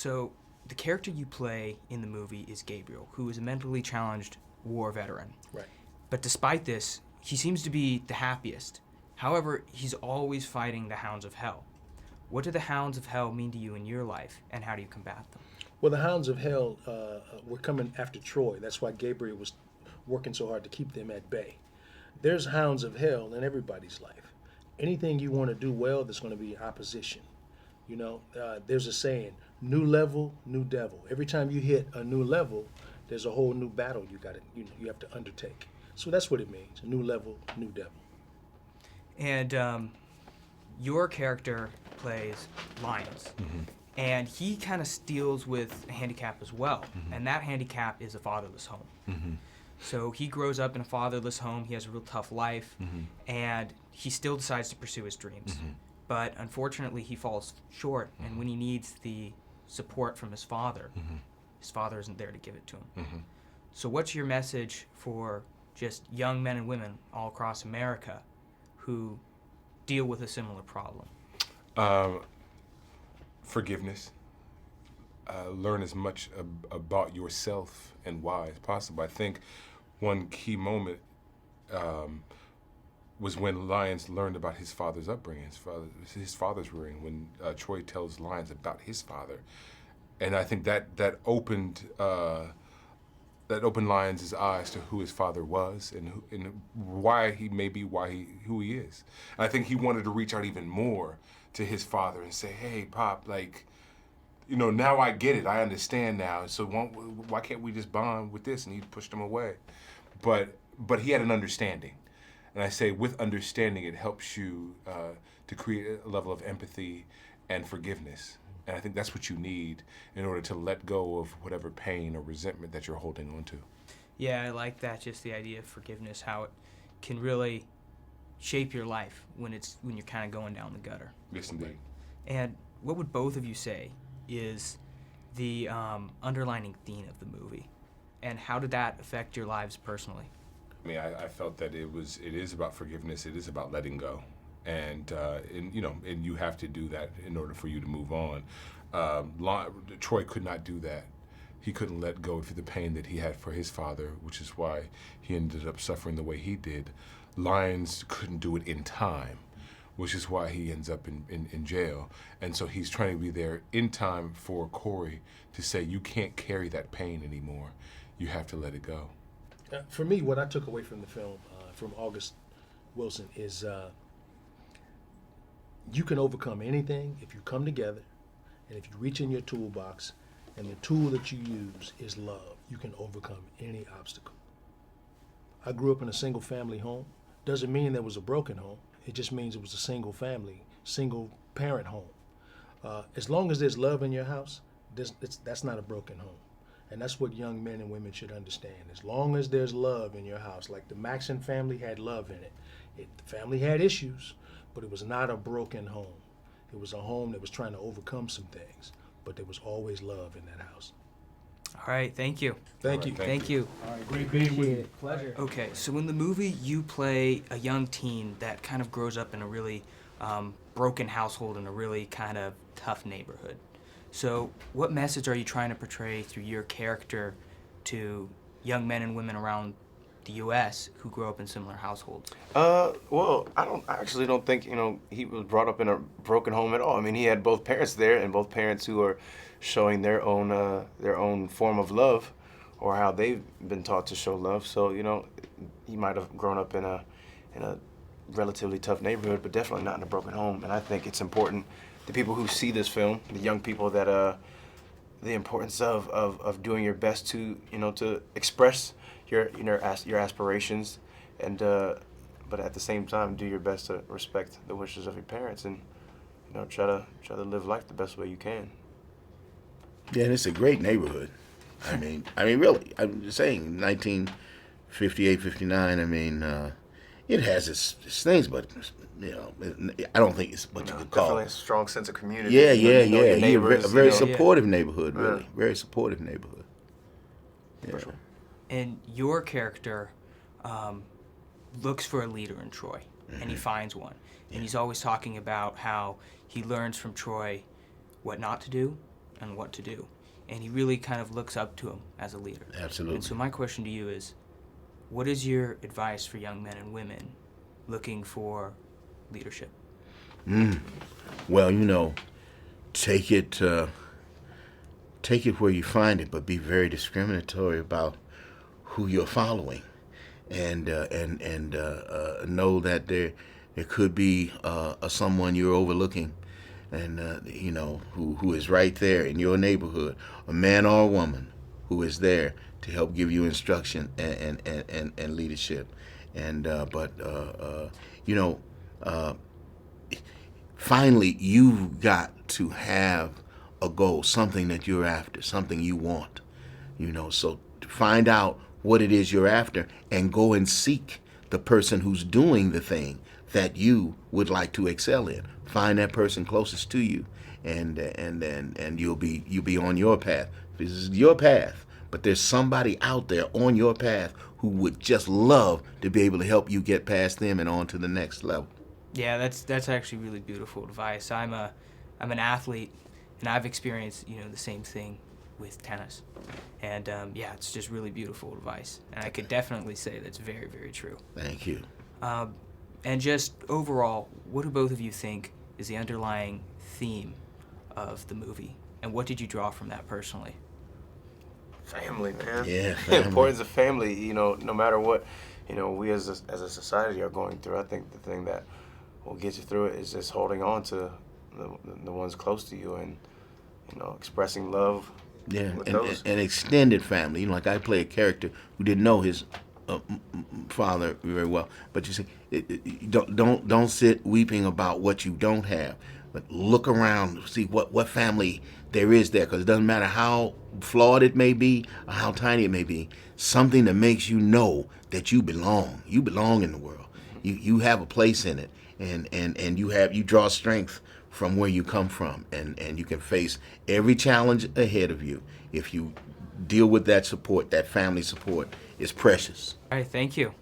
So, the character you play in the movie is Gabriel, who is a mentally challenged war veteran. Right. But despite this, he seems to be the happiest. However, he's always fighting the hounds of hell. What do the hounds of hell mean to you in your life, and how do you combat them? Well, the hounds of hell were coming after Troy. That's why Gabriel was working so hard to keep them at bay. There's hounds of hell in everybody's life. Anything you want to do well, there's going to be opposition. You know, there's a saying, new level, new devil. Every time you hit a new level, there's a whole new battle you have to undertake. So that's what it means, a new level, new devil. And your character plays Lyons. And he kind of deals with a handicap as well. And that handicap is a fatherless home. So he grows up in a fatherless home. He has a real tough life. And he still decides to pursue his dreams. But unfortunately, he falls short. And when he needs the support from his father isn't there to give it to him. So what's your message for just young men and women all across America who deal with a similar problem? Forgiveness. Learn as much about yourself and why as possible. I think one key moment was when Lyons learned about his father's upbringing, his father's rearing, when Troy tells Lyons about his father. And I think that opened Lyons' eyes to who his father was and why he may be who he is. And I think he wanted to reach out even more to his father and say, hey, Pop, like, you know, now I get it. I understand now. So why can't we just bond with this? And he pushed him away. But he had an understanding. And I say with understanding, it helps you to create a level of empathy and forgiveness. And I think that's what you need in order to let go of whatever pain or resentment that you're holding on to. Yeah, I like that, just the idea of forgiveness, how it can really shape your life when you're kind of going down the gutter. Yes, indeed. And what would both of you say is the underlining theme of the movie? And how did that affect your lives personally? I mean, I felt that it is about forgiveness. It is about letting go. And you have to do that in order for you to move on. Troy could not do that. He couldn't let go of the pain that he had for his father, which is why he ended up suffering the way he did. Lyons couldn't do it in time, which is why he ends up in jail. And so he's trying to be there in time for Corey to say, you can't carry that pain anymore. You have to let it go. For me, what I took away from the film, from August Wilson, is you can overcome anything if you come together and if you reach in your toolbox and the tool that you use is love. You can overcome any obstacle. I grew up in a single family home. Doesn't mean there was a broken home. It just means it was a single family, single parent home. As long as there's love in your house, that's not a broken home. And that's what young men and women should understand. As long as there's love in your house, like the Maxon family had love in it. The family had issues, but it was not a broken home. It was a home that was trying to overcome some things, but there was always love in that house. All right, thank you. Thank you. Thank you. All right, great being with you. Pleasure. Okay, so in the movie, you play a young teen that kind of grows up in a really broken household in a really kind of tough neighborhood. So what message are you trying to portray through your character to young men and women around the U.S. who grow up in similar households? Well, I actually don't think, he was brought up in a broken home at all. I mean, he had both parents there, and both parents who are showing their own form of love, or how they've been taught to show love. So, he might have grown up in a relatively tough neighborhood, but definitely not in a broken home. And I think it's important, the people who see this film, the young people, that the importance of doing your best to express your aspirations, and but at the same time do your best to respect the wishes of your parents, and try to live life the best way you can. Yeah, and it's a great neighborhood. I mean, really, I'm just saying, 1958, 59. I mean, it has its things, but I don't think it's what you could call. Definitely a strong sense of community. Yeah. Your neighbors, a very supportive neighborhood, really. Very supportive neighborhood. Yeah. For sure. And your character looks for a leader in Troy, and he finds one. And he's always talking about how he learns from Troy what not to do, and what to do. And he really kind of looks up to him as a leader. Absolutely. And so my question to you is, what is your advice for young men and women looking for leadership? Well, take it where you find it, but be very discriminatory about who you're following, and know that there could be someone you're overlooking, and who is right there in your neighborhood, a man or a woman who is there to help give you instruction and leadership, finally, you've got to have a goal, something that you're after, something you want. So find out what it is you're after and go and seek the person who's doing the thing that you would like to excel in. Find that person closest to you, and you'll be on your path. This is your path, but there's somebody out there on your path who would just love to be able to help you get past them and on to the next level. Yeah, that's actually really beautiful advice. I'm an athlete, and I've experienced the same thing with tennis, and it's just really beautiful advice. And I could definitely say that's very, very true. Thank you. And just overall, what do both of you think is the underlying theme of the movie, and what did you draw from that personally? Family, man. Yeah, The family. importance of family. No matter what, we as a society are going through. I think the thing that will get you through it is just holding on to the ones close to you, and expressing love. Yeah, with and those. an extended family. Like I play a character who didn't know his father very well, but you see, don't sit weeping about what you don't have, but look around, see what family there is there, because it doesn't matter how flawed it may be or how tiny it may be. Something that makes you know that you belong. You belong in the world. You have a place in it, and you draw strength from where you come from, and you can face every challenge ahead of you if you deal with that support. That family support is precious. All right, thank you.